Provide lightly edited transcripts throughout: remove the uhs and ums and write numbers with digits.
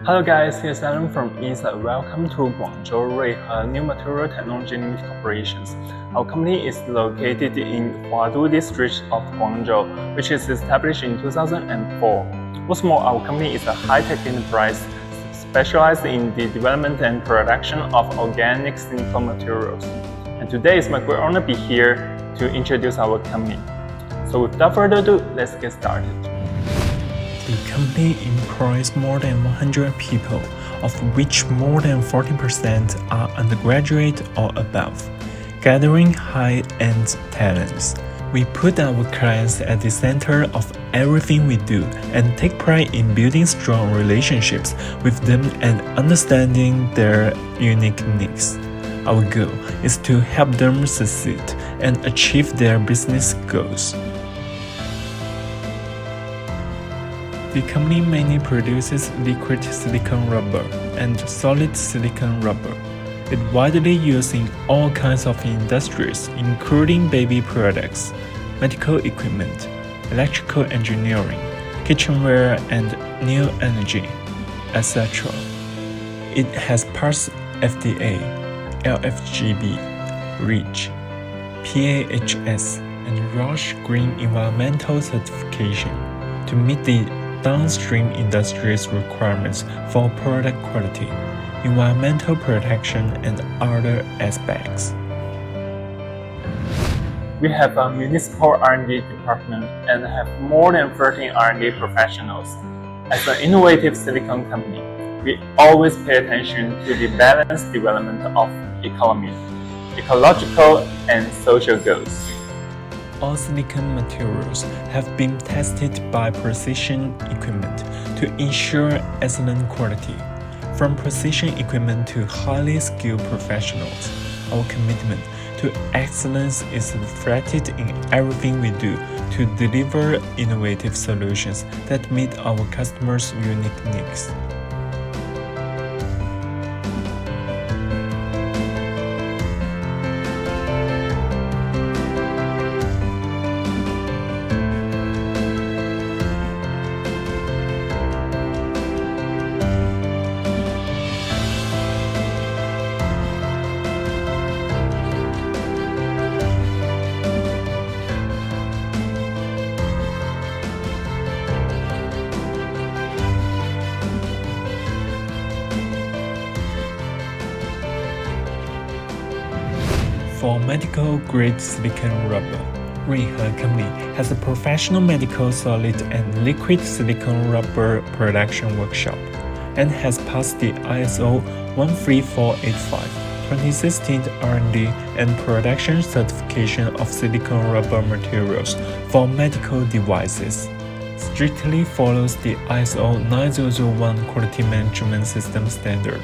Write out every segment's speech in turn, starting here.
Hello guys, here's Alan from ESA. Welcome to Guangzhou Ruihe New Material Technology Limited Corporations. Our company is located in Huadu district of Guangzhou, which is established in 2004. What's more, our company is a high-tech enterprise specialized in the development and production of organic silicone materials. And today it's my great honor to be here to introduce our company. So without further ado, let's get started. The company employs more than 100 people, of which more than 40% are undergraduate or above, gathering high-end talents. We put our clients at the center of everything we do and take pride in building strong relationships with them and understanding their unique needs. Our goal is to help them succeed and achieve their business goals. The company mainly produces liquid silicone rubber and solid silicone rubber. It's widely used in all kinds of industries, including baby products, medical equipment, electrical engineering, kitchenware, and new energy, etc. It has passed FDA, LFGB, REACH, PAHS, and Roche Green Environmental certification to meet the downstream industry's requirements for product quality, environmental protection, and other aspects. We have a municipal R&D department and have more than 13 R&D professionals. As an innovative silicone company, we always pay attention to the balanced development of economy, ecological, and social goals. All silicone materials have been tested by precision equipment to ensure excellent quality. From precision equipment to highly skilled professionals, our commitment to excellence is reflected in everything we do to deliver innovative solutions that meet our customers' unique needs. For medical-grade silicone rubber, Ruihe Company has a professional medical solid and liquid silicone rubber production workshop and has passed the ISO 13485 2016 R&D and production certification of silicone rubber materials for medical devices. Strictly follows the ISO 9001 quality management system standard.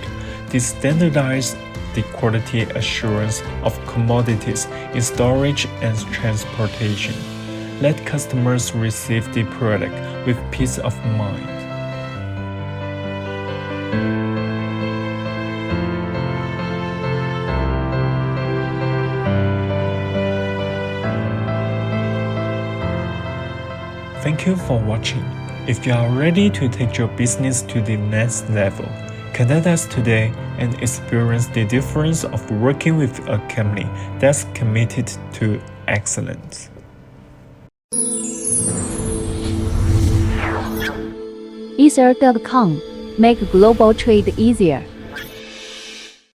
This standardizes the quality assurance of commodities in storage and transportation. Let customers receive the product with peace of mind. Thank you for watching. If you are ready to take your business to the next level, contact us today and experience the difference of working with a company that's committed to excellence. LSR.com. Make global trade easier.